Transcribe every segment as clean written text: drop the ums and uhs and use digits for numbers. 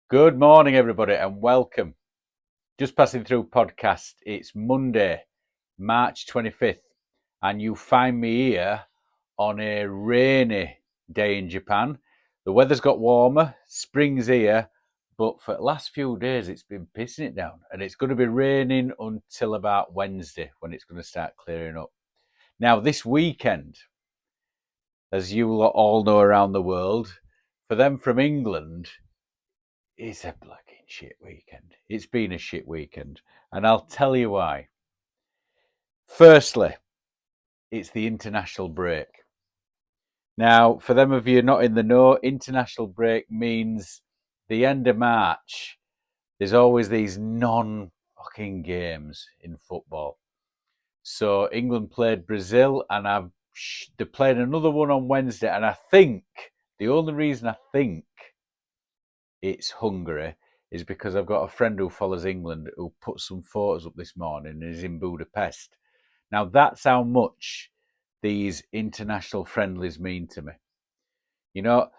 Good morning, everybody, and welcome. Just passing through podcast. It's Monday, March 25th, and you find me here on a rainy day in Japan. The weather's got warmer, spring's here, but for the last few days it's been pissing it down, and it's going to be raining until about Wednesday when it's going to start clearing up. Now, this weekend, as you all know around the world, for them from England, it's a fucking shit weekend. It's been a shit weekend. And I'll tell you why. Firstly, it's the international break. Now, for them of you not in the know, international break means the end of March. There's always these non-fucking games in football. So England played Brazil, and they're playing another one on Wednesday. And I think the only reason I think it's Hungary is because I've got a friend who follows England who put some photos up this morning and is in Budapest. Now, that's how much these international friendlies mean to me. You know,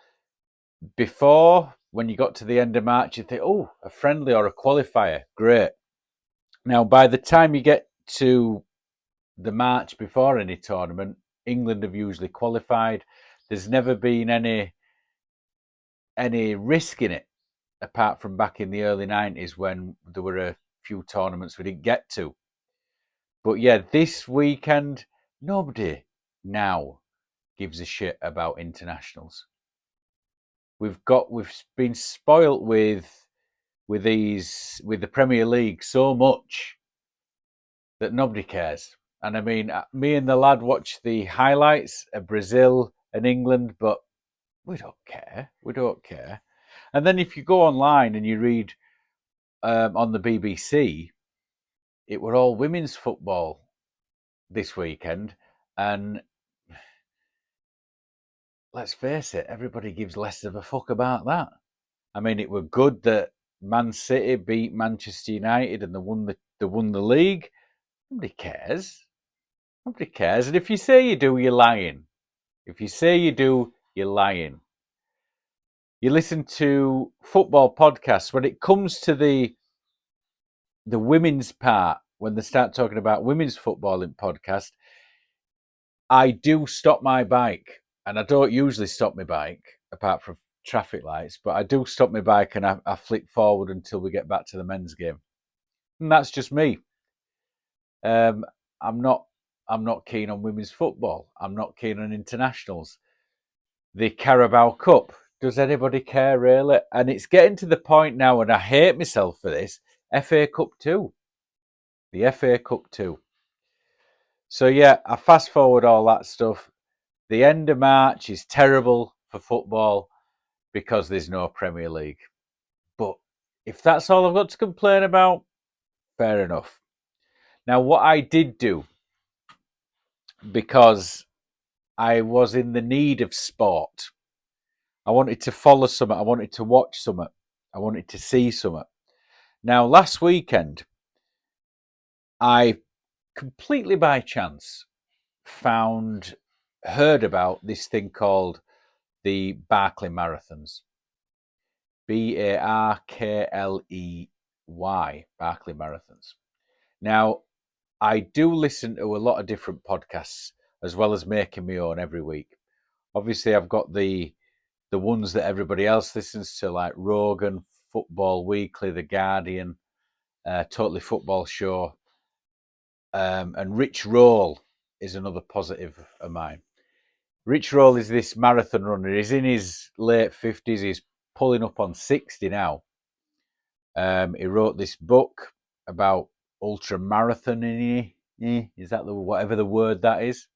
before, when you got to the end of March, you think, oh, a friendly or a qualifier, great. Now, by the time you get to the March before any tournament, England have usually qualified. There's never been any risk in it, apart from back in the early 90s when there were a few tournaments we didn't get to. But yeah, this weekend, nobody now gives a shit about internationals. We've been spoilt with the Premier League so much that nobody cares. And I mean, me and the lad watch the highlights of Brazil and England, but we don't care. We don't care. And then if you go online and you read on the BBC, it were all women's football this weekend. And let's face it, everybody gives less of a fuck about that. I mean, it were good that Man City beat Manchester United and they won the league. Nobody cares. Nobody cares. And if you say you do, you're lying. If you say you do, you're lying. You listen to football podcasts. When it comes to the women's part, when they start talking about women's football in podcast, I do stop my bike, and I don't usually stop my bike apart from traffic lights, but I do stop my bike and I flick forward until we get back to the men's game. And that's just me. I'm not keen on women's football. I'm not keen on internationals. The Carabao Cup. Does anybody care really? And it's getting to the point now, and I hate myself for this. FA Cup 2. The FA Cup 2. So yeah, I fast forward all that stuff. The end of March is terrible for football because there's no Premier League. But if that's all I've got to complain about, fair enough. Now, what I did do, because I was in the need of sport, I wanted to follow something, I wanted to watch something, I wanted to see something. Now, last weekend, I completely by chance heard about this thing called the Barkley Marathons. Barkley, Barkley Marathons. Now, I do listen to a lot of different podcasts as well as making my own every week. Obviously, I've got the ones that everybody else listens to, like Rogan, Football Weekly, The Guardian, Totally Football Show, and Rich Roll is another positive of mine. Rich Roll is this marathon runner. He's in his late 50s. He's pulling up on 60 now. He wrote this book about ultra marathoning. Is that whatever the word that is?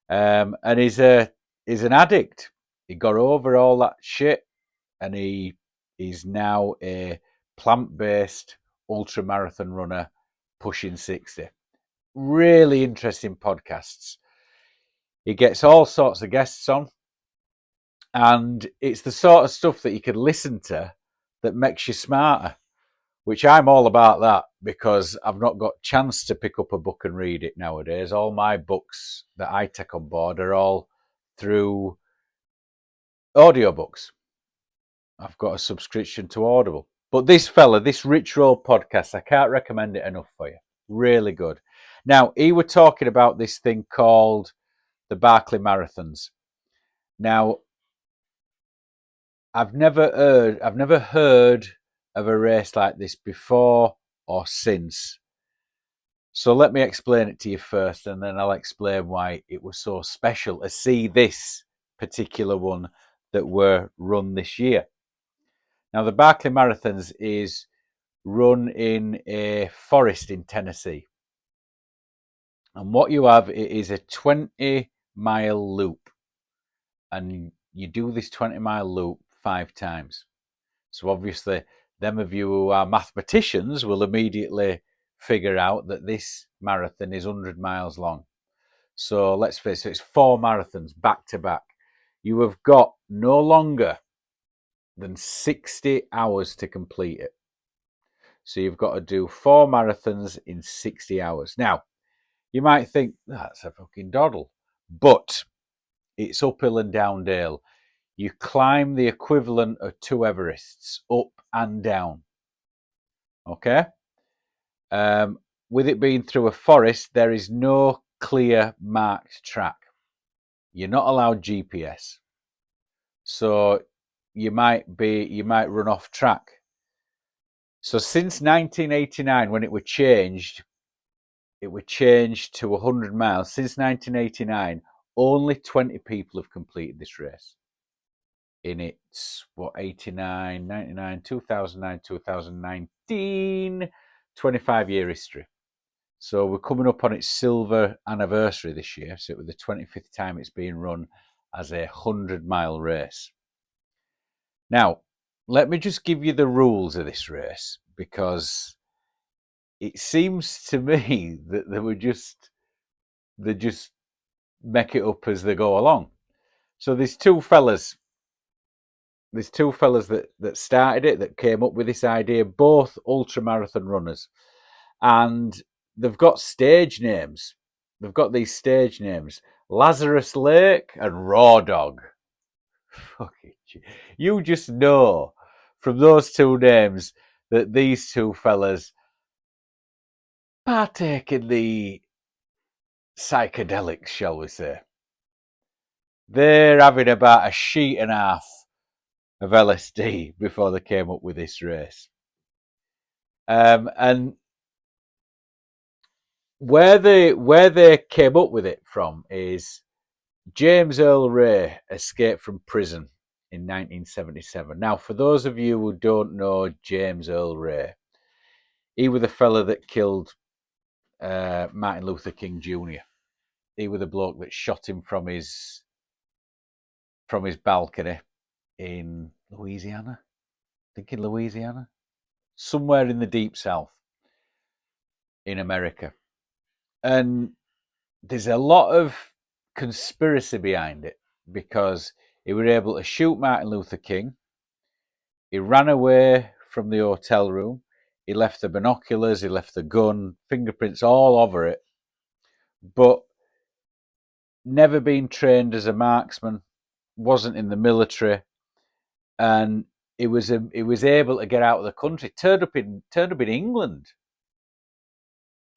And he's an addict. He got over all that shit, and he's now a plant-based ultra marathon runner pushing 60. Really interesting podcasts. He gets all sorts of guests on, and it's the sort of stuff that you could listen to that makes you smarter, which I'm all about that because I've not got a chance to pick up a book and read it nowadays. All my books that I take on board are all through audiobooks. I've got a subscription to Audible. But this fella, this Rich Roll podcast, I can't recommend it enough for you. Really good. Now, he were talking about this thing called the Barkley Marathons. Now, I've never heard of a race like this before or since. So let me explain it to you first, and then I'll explain why it was so special to see this particular one that were run this year. Now, the Barkley Marathons is run in a forest in Tennessee. And what you have is a 20-mile loop. And you do this 20-mile loop 5 times. So obviously, them of you who are mathematicians will immediately figure out that this marathon is 100 miles long. So let's face it, it's 4 marathons back to back. You have got no longer than 60 hours to complete it. So you've got to do 4 marathons in 60 hours. Now, you might think, that's a fucking doddle. But it's uphill and down-dale. You climb the equivalent of 2 Everests, up and down. Okay? With it being through a forest, there is no clear marked track. You're not allowed GPS. So you might run off track. So since 1989, when it was changed to 100 miles. Since 1989, only 20 people have completed this race. In its, 89, 99, 2009, 2019, 25-year history. So we're coming up on its silver anniversary this year. So it was the 25th time it's being run as a 100-mile race. Now, let me just give you the rules of this race, because it seems to me that they just make it up as they go along. So there's two fellas that started it, that came up with this idea, both ultramarathon runners, and they've got stage names. They've got these stage names: Lazarus Lake and Raw Dog. Fucking, you just know from those two names that these two fellas partake in the psychedelics, shall we say. They're having about a sheet and a half of LSD before they came up with this race. And where they came up with it from is James Earl Ray escaped from prison in 1977. Now, for those of you who don't know James Earl Ray, he was the fella that killed Martin Luther King Jr. He was the bloke that shot him from his balcony in Louisiana. I think in Louisiana, somewhere in the deep south in America. And there's a lot of conspiracy behind it, because he was able to shoot Martin Luther King. He ran away from the hotel room. He left the binoculars, he left the gun, fingerprints all over it, but never been trained as a marksman, wasn't in the military, and he was able to get out of the country. Turned up in England.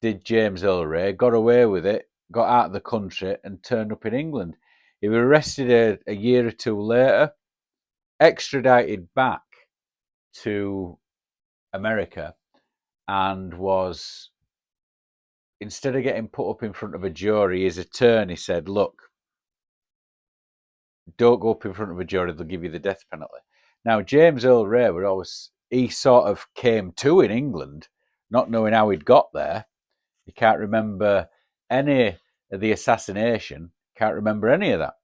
Did James Earl Ray, got away with it, got out of the country, and turned up in England. He was arrested a year or two later, extradited back to America, and was, instead of getting put up in front of a jury, his attorney said, look, don't go up in front of a jury, they'll give you the death penalty. Now, James Earl Ray he sort of came to in England, not knowing how he'd got there. He can't remember any of the assassination, can't remember any of that.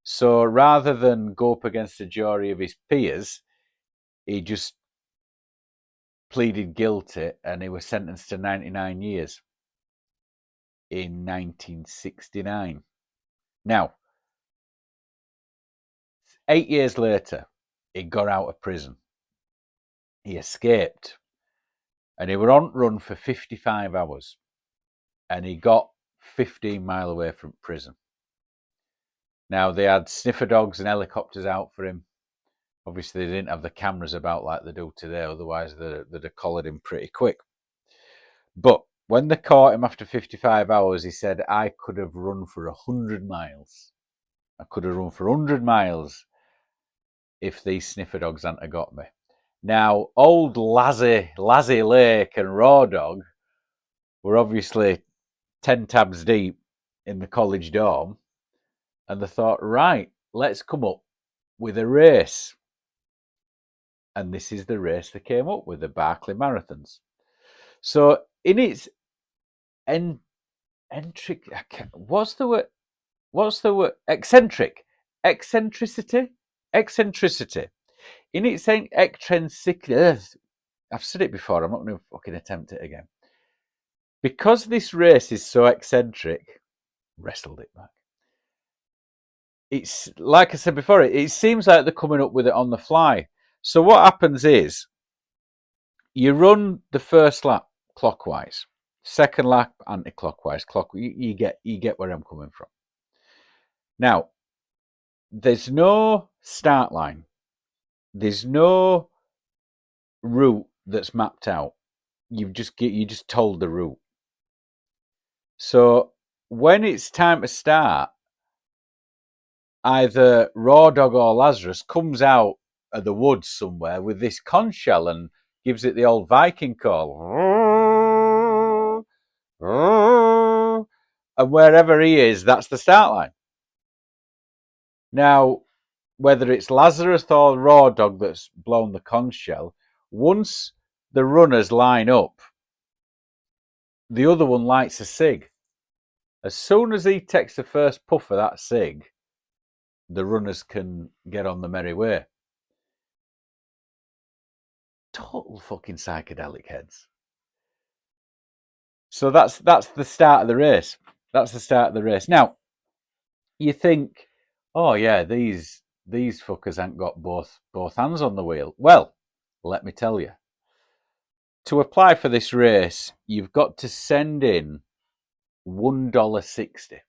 So rather than go up against a jury of his peers, he just pleaded guilty, and he was sentenced to 99 years in 1969. Now, 8 years later, he got out of prison. He escaped, and he were on run for 55 hours, and he got 15 miles away from prison. Now, they had sniffer dogs and helicopters out for him. Obviously, they didn't have the cameras about like they do today, otherwise they'd have collared him pretty quick. But when they caught him after 55 hours, he said, I could have run for 100 miles. I could have run for 100 miles if these sniffer dogs hadn't have got me. Now, old Lazarus Lake and Raw Dog were obviously 10 tabs deep in the college dorm, and they thought, right, let's come up with a race. And this is the race they came up with, the Barkley Marathons. So in its what's the word? Eccentricity. In its eccentricity, I've said it before, I'm not going to fucking attempt it again. Because this race is so eccentric, wrestled it back. It's like I said before, it seems like they're coming up with it on the fly. So what happens is you run the first lap clockwise, second lap anti-clockwise. You get where I'm coming from. Now, there's no start line. There's no route that's mapped out. You just told the route. So when it's time to start, either Raw Dog or Lazarus comes out of the woods somewhere with this conch shell and gives it the old Viking call. And wherever he is, that's the start line. Now, whether it's Lazarus or Raw Dog that's blown the conch shell, once the runners line up, the other one lights a cig. As soon as he takes the first puff of that cig, the runners can get on the merry way. Total fucking psychedelic heads. So that's the start of the race. That's the start of the race. Now, you think, oh yeah, these fuckers ain't got both hands on the wheel. Well, let me tell you. To apply for this race, you've got to send in $1.60.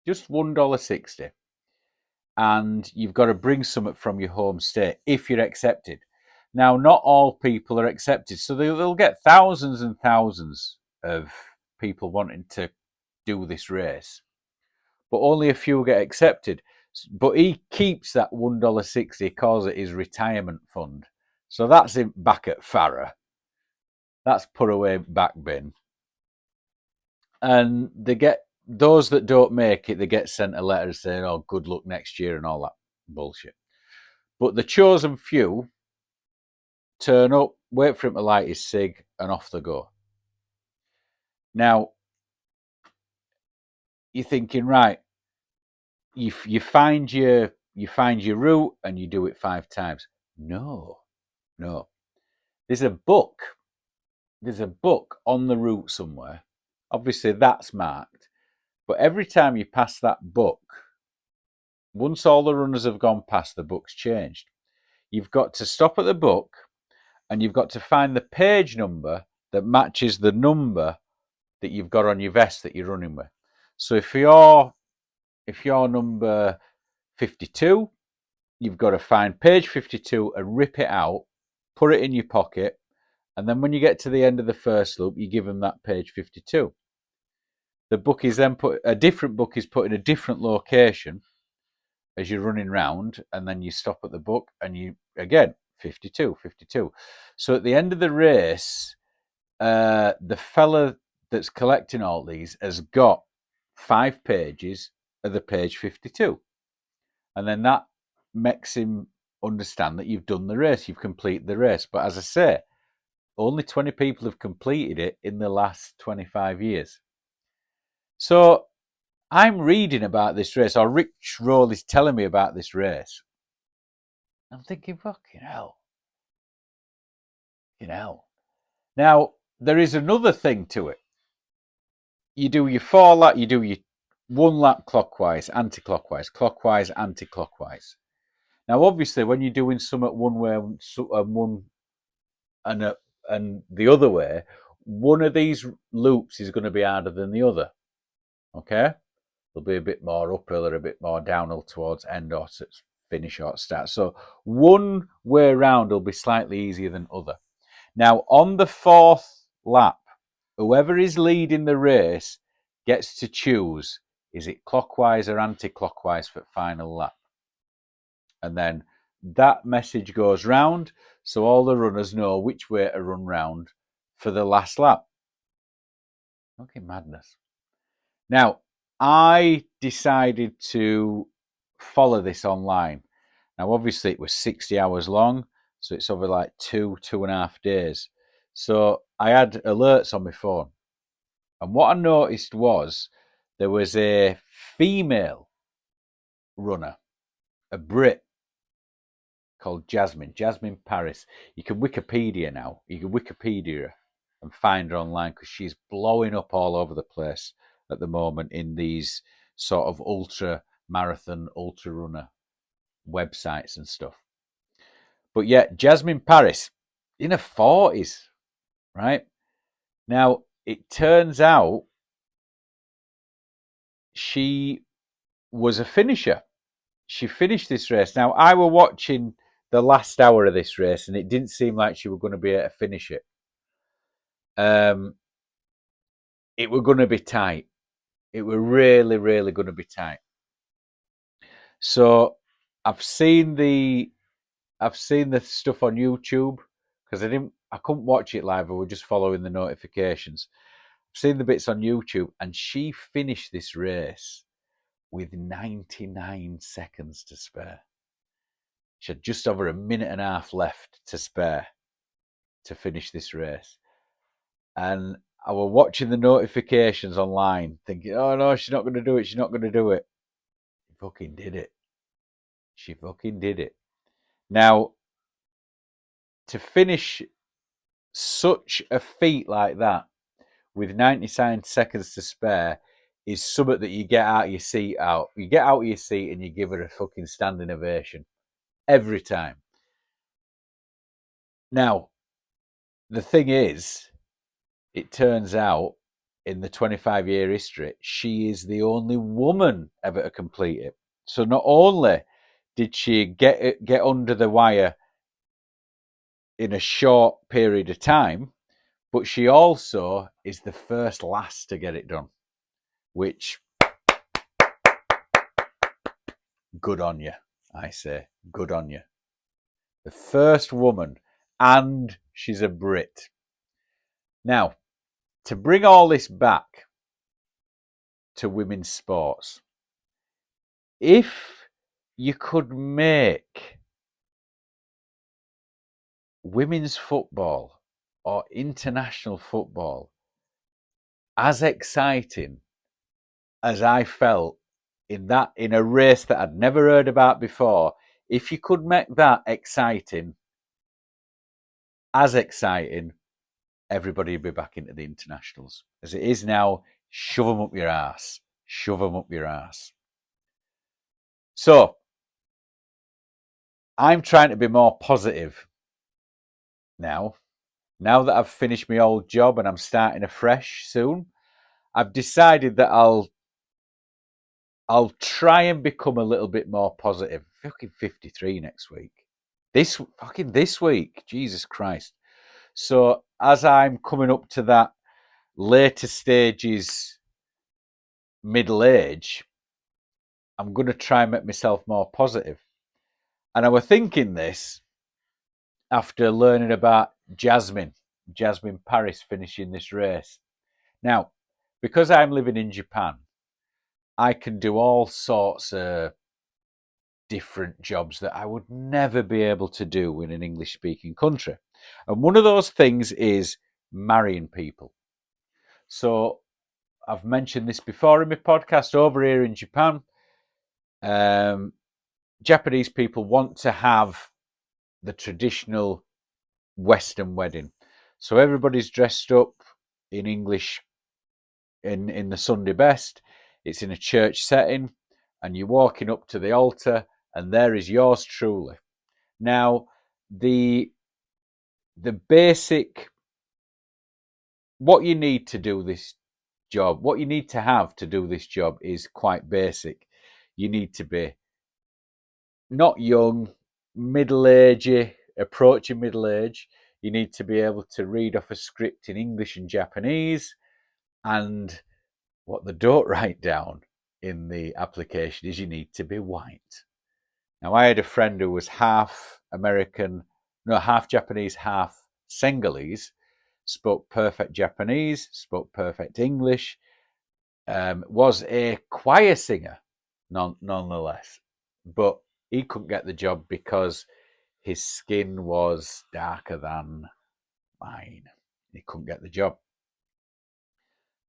Just $1.60. And you've got to bring something from your home state if you're accepted. Now, not all people are accepted, so they'll get thousands and thousands of people wanting to do this race, but only a few get accepted. But he keeps that $1.60, he calls it his retirement fund. So that's him back at Farah. That's put away back bin. And they get, those that don't make it, they get sent a letter saying, oh, good luck next year and all that bullshit. But the chosen few turn up, wait for him to light his cig, and off they go. Now, you're thinking, right, you find your route and you do it 5 times. No. There's a book on the route somewhere. Obviously, that's marked. But every time you pass that book, once all the runners have gone past, the book's changed. You've got to stop at the book and you've got to find the page number that matches the number that you've got on your vest that you're running with. So if you're number 52, you've got to find page 52 and rip it out, put it in your pocket, and then when you get to the end of the first loop, you give them that page 52. The book is then a different book is put in a different location as you're running round, and then you stop at the book and you, again, 52. So at the end of the race, the fella that's collecting all these has got 5 pages of the page 52. And then that makes him understand that you've done the race, you've completed the race. But as I say, only 20 people have completed it in the last 25 years. So I'm reading about this race, or Rich Roll is telling me about this race. I'm thinking, fucking hell. Now, there is another thing to it. You do your 4 lap, you do your 1 lap clockwise, anti-clockwise, clockwise, anti-clockwise. Now, obviously, when you're doing something one way and the other way, one of these loops is going to be harder than the other. Okay? There'll be a bit more uphill or a bit more downhill towards end, or finish or start. So one way round will be slightly easier than other. Now, on the fourth lap, whoever is leading the race gets to choose, is it clockwise or anti-clockwise for the final lap? And then that message goes round, so all the runners know which way to run round for the last lap. Okay, madness. Now, I decided to follow this online. Now, obviously, it was 60 hours long, so it's over like 2.5 days. So I had alerts on my phone. And what I noticed was there was a female runner, a Brit, called Jasmine Paris. You can Wikipedia now. You can Wikipedia her and find her online because she's blowing up all over the place at the moment in these sort of ultra marathon, ultra runner websites and stuff. But yeah, Jasmine Paris in her 40s, right? Now, it turns out she was a finisher. She finished this race. Now, I were watching the last hour of this race, and it didn't seem like she was going to be able to finish it. It were going to be tight. It were really, really going to be tight. So I've seen the stuff on YouTube because I couldn't watch it live. I was just following the notifications. I've seen the bits on YouTube, and she finished this race with 99 seconds to spare. She had just over a minute and a half left to spare to finish this race. And I was watching the notifications online thinking, oh no, she's not going to do it. She's not going to do it. She fucking did it. She fucking did it. Now, to finish such a feat like that with 99 seconds to spare is something that you get out of your seat out. You get out of your seat and you give her a fucking standing ovation every time. Now, the thing is, it turns out in the 25-year history, she is the only woman ever to complete it. So not only did she get under the wire in a short period of time, but she also is the first lass to get it done, which, good on you, I say. Good on you. The first woman, and she's a Brit. Now, to bring all this back to women's sports, if you could make women's football or international football as exciting as I felt in a race that I'd never heard about before, if you could make that exciting, as exciting, everybody would be back into the internationals. As it is now, shove them up your ass. Shove them up your ass. So, I'm trying to be more positive now. Now that I've finished my old job and I'm starting afresh soon, I've decided that I'll try and become a little bit more positive. Fucking 53 next week. This week. Jesus Christ. So as I'm coming up to that later stages, middle age, I'm going to try and make myself more positive. And I was thinking this after learning about Jasmine Paris finishing this race. Now, because I'm living in Japan, I can do all sorts of different jobs that I would never be able to do in an English-speaking country. And one of those things is marrying people. So I've mentioned this before in my podcast. Over here in Japan, Japanese people want to have the traditional Western wedding. So everybody's dressed up in English in the Sunday best. It's in a church setting, and you're walking up to the altar, and there is yours truly. Now, the basic, what you need to do this job, what you need to have to do this job is quite basic. You need to be not young, middle-agey, approaching middle age. You need to be able to read off a script in English and Japanese. And what they don't write down in the application is you need to be white. Now, I had a friend who was half American, no, half Japanese, half Senegalese, spoke perfect Japanese, spoke perfect English, was a choir singer, nonetheless. But he couldn't get the job because his skin was darker than mine. He couldn't get the job.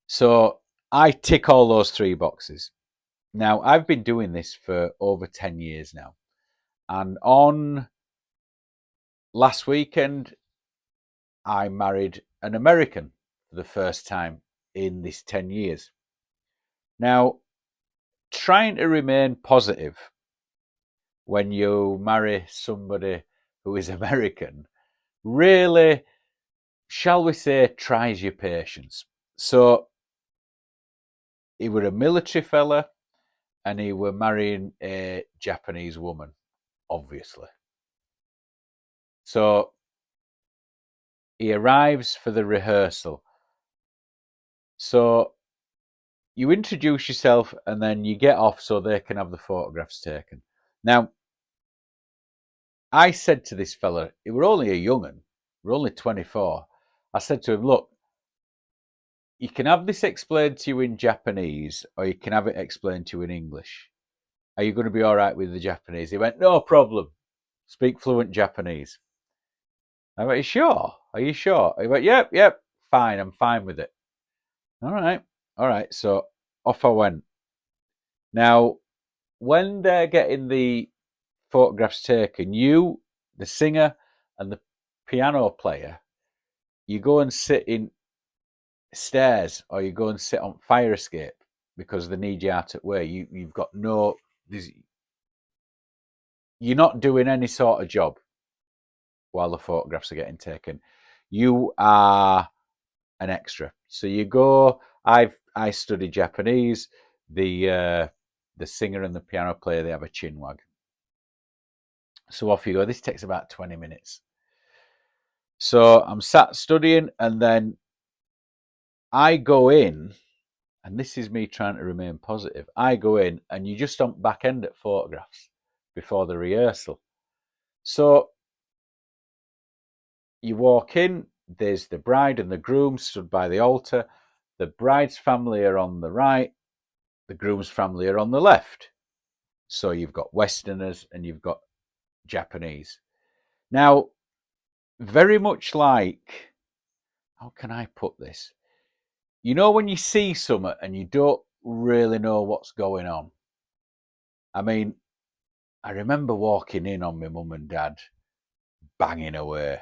So I tick all those three boxes. Now, I've been doing this for over 10 years now. And on last weekend, I married an American for the first time in this 10 years. Now, trying to remain positive when you marry somebody who is American really, shall we say, tries your patience. So he were a military fella and he were marrying a Japanese woman, obviously. So he arrives for the rehearsal. So you introduce yourself and then you get off so they can have the photographs taken. Now, I said to this fella, he were only a young'un, we're only 24. I said to him, look, you can have this explained to you in Japanese or you can have it explained to you in English. Are you going to be all right with the Japanese? He went, no problem. Speak fluent Japanese. I went, are you sure? Are you sure? He went, yep, fine. I'm fine with it. All right. So off I went. Now, when they're getting the photographs taken, you, the singer, and the piano player, you go and sit in stairs or you go and sit on fire escape because they need you out at way. You've got no, you're not doing any sort of job while the photographs are getting taken. You are an extra. So you go. I study Japanese. The singer and the piano player, they have a chinwag. So off you go. This takes about 20 minutes. So I'm sat studying, and then I go in, and this is me trying to remain positive. I go in, and you just don't back end at photographs before the rehearsal. So you walk in, there's the bride and the groom stood by the altar. The bride's family are on the right, the groom's family are on the left. So you've got Westerners and you've got Japanese. Now, very much like, how can I put this? You know, when you see something and you don't really know what's going on. I mean, I remember walking in on my mum and dad banging away,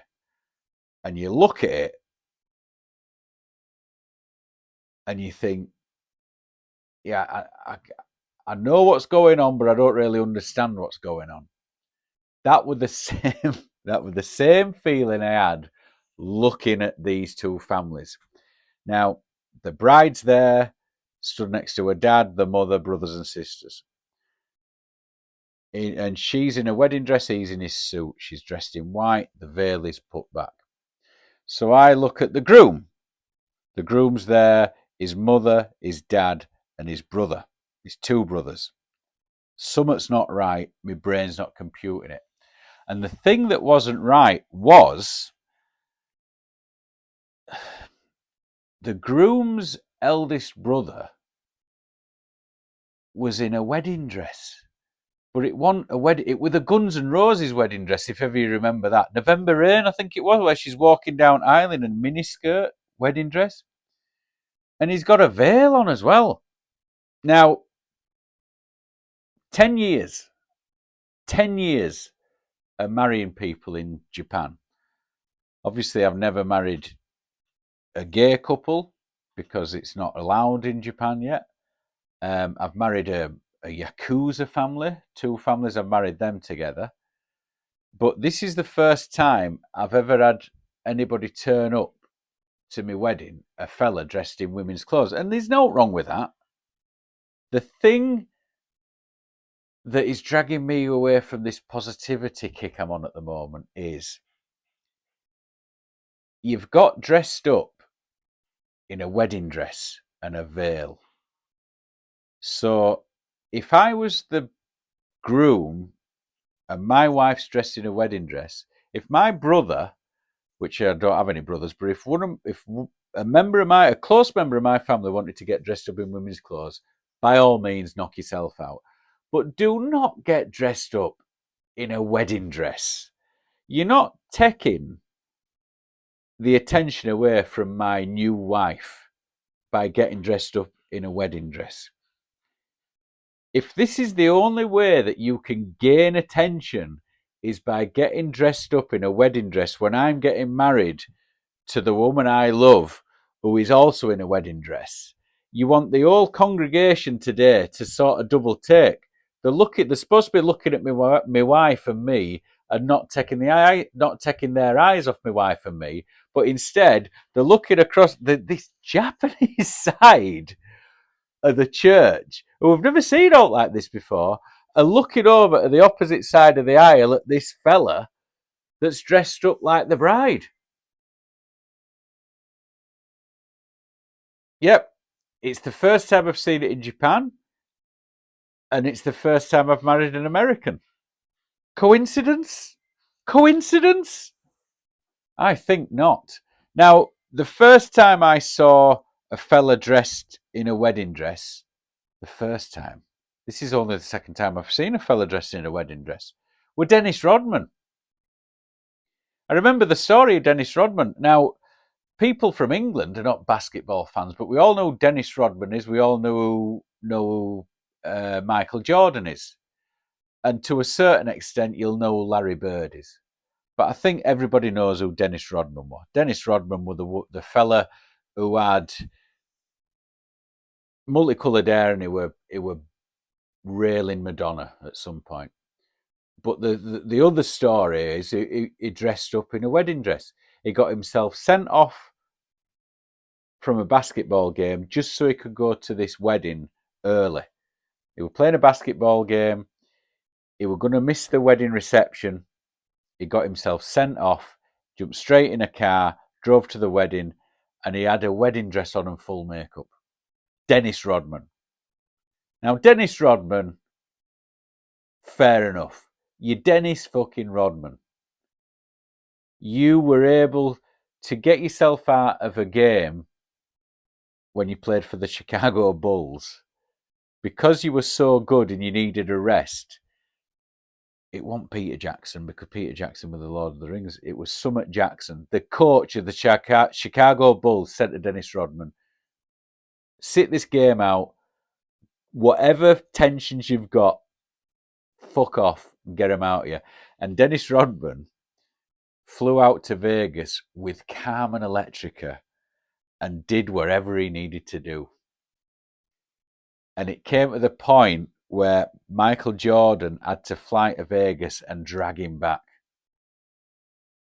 and you look at it and you think, yeah, I know what's going on, but I don't really understand what's going on. That was the same. That was the same feeling I had looking at these two families. Now, the bride's there, stood next to her dad, the mother, brothers and sisters. And she's in a wedding dress, he's in his suit. She's dressed in white, the veil is put back. So I look at the groom. The groom's there, his mother, his dad, and his brother. His two brothers. Something's not right. My brain's not computing it. And the thing that wasn't right was the groom's eldest brother was in a wedding dress. But it wasn't a wedding. It was the Guns N' Roses wedding dress, if ever you remember that. November Rain, I think it was, where she's walking down aisle in a miniskirt wedding dress. And he's got a veil on as well. Now, 10 years of marrying people in Japan. Obviously, I've never married a gay couple because it's not allowed in Japan yet. I've married a Yakuza family. Two families, I've married them together. But this is the first time I've ever had anybody turn up to my wedding, a fella dressed in women's clothes. And there's no wrong with that. The thing that is dragging me away from this positivity kick I'm on at the moment is you've got dressed up in a wedding dress and a veil. So if I was the groom and my wife's dressed in a wedding dress, if my brother, which I don't have any brothers, but if a close member of my family wanted to get dressed up in women's clothes, by all means, knock yourself out. But do not get dressed up in a wedding dress. You're not taking the attention away from my new wife by getting dressed up in a wedding dress. If this is the only way that you can gain attention is by getting dressed up in a wedding dress when I'm getting married to the woman I love, who is also in a wedding dress, you want the whole congregation today to sort of double take. They're supposed to be looking at my wife and me and not taking their eyes off my wife and me, but instead they're looking across this Japanese side of the church, who have never seen out like this before, are looking over to the opposite side of the aisle at this fella that's dressed up like the bride. Yep, it's the first time I've seen it in Japan, and it's the first time I've married an American. Coincidence? Coincidence? I think not. Now, the first time I saw a fella dressed in a wedding dress, this is only the second time I've seen a fella dressed in a wedding dress, were Dennis Rodman. I remember the story of Dennis Rodman. Now, people from England are not basketball fans, but we all know who Dennis Rodman is. We all know who Michael Jordan is. And to a certain extent, you'll know who Larry Bird is. But I think everybody knows who Dennis Rodman was. Dennis Rodman was the fella who had multicoloured hair and he were railing Madonna at some point. But the other story is he dressed up in a wedding dress. He got himself sent off from a basketball game just so he could go to this wedding early. He was playing a basketball game. He was going to miss the wedding reception. He got himself sent off, jumped straight in a car, drove to the wedding, and he had a wedding dress on and full makeup. Dennis Rodman. Now, Dennis Rodman, fair enough. You're Dennis fucking Rodman. You were able to get yourself out of a game when you played for the Chicago Bulls because you were so good and you needed a rest. It wasn't Peter Jackson because Peter Jackson was the Lord of the Rings. It was Summit Jackson, the coach of the Chicago Bulls, said to Dennis Rodman, sit this game out. Whatever tensions you've got, fuck off and get them out of you. And Dennis Rodman flew out to Vegas with Carmen Electrica and did whatever he needed to do. And it came to the point where Michael Jordan had to fly to Vegas and drag him back.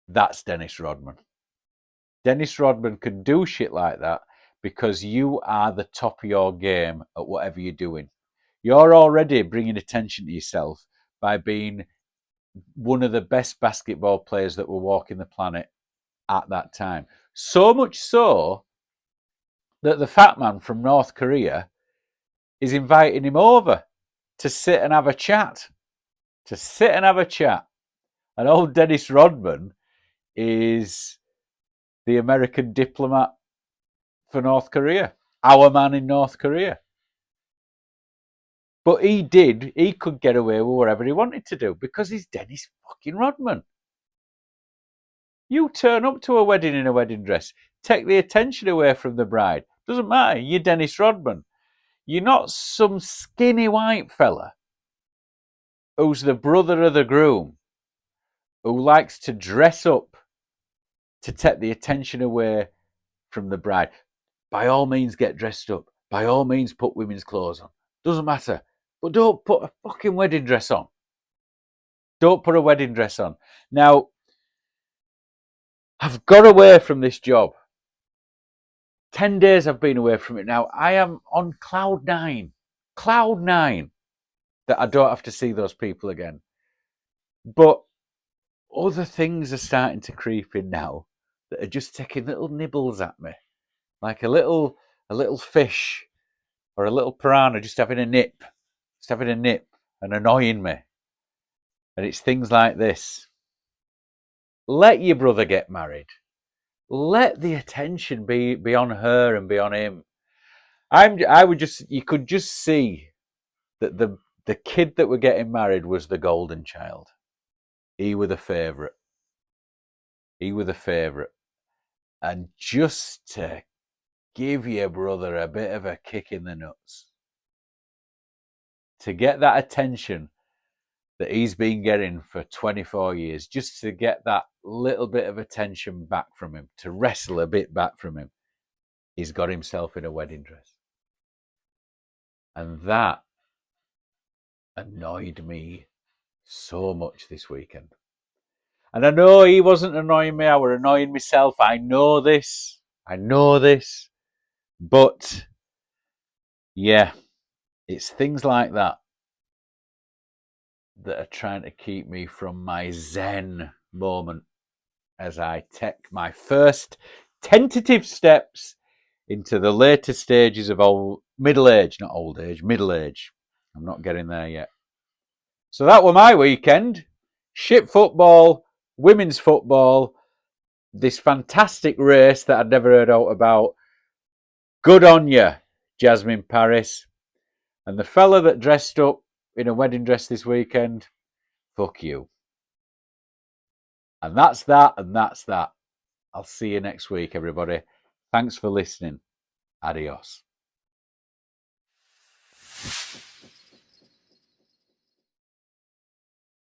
That's Dennis Rodman. Dennis Rodman can do shit like that because you are the top of your game at whatever you're doing. You're already bringing attention to yourself by being one of the best basketball players that were walking the planet at that time. So much so that the fat man from North Korea is inviting him over to sit and have a chat. And old Dennis Rodman is the American diplomat for North Korea, our man in North Korea. But he could get away with whatever he wanted to do because he's Dennis fucking Rodman. You turn up to a wedding in a wedding dress, take the attention away from the bride. Doesn't matter, you're Dennis Rodman. You're not some skinny white fella who's the brother of the groom, who likes to dress up to take the attention away from the bride. By all means, get dressed up. By all means, put women's clothes on. Doesn't matter. But don't put a fucking wedding dress on. Don't put a wedding dress on. Now, I've got away from this job. 10 days I've been away from it now. I am on cloud nine. Cloud nine. that I don't have to see those people again. But other things are starting to creep in now that are just taking little nibbles at me, like a little fish or a little piranha just having a nip and annoying me. And it's things like this. Let your brother get married. Let the attention be on her and be on him. You could just see that the kid that were getting married was the golden child. He were the favourite. And just to give your brother a bit of a kick in the nuts, to get that attention that he's been getting for 24 years, just to get that little bit of attention back from him, to wrestle a bit back from him, he's got himself in a wedding dress. And that annoyed me so much this weekend. And I know he wasn't annoying me, I were annoying myself. I know this. But yeah, it's things like that are trying to keep me from my zen moment as I take my first tentative steps into the later stages of middle age. I'm not getting there yet. So that were my weekend. Shit football, women's football, this fantastic race that I'd never heard out about. Good on you, Jasmine Paris. And the fella that dressed up in a wedding dress this weekend, fuck you. And that's that. I'll see you next week, everybody. Thanks for listening. Adios.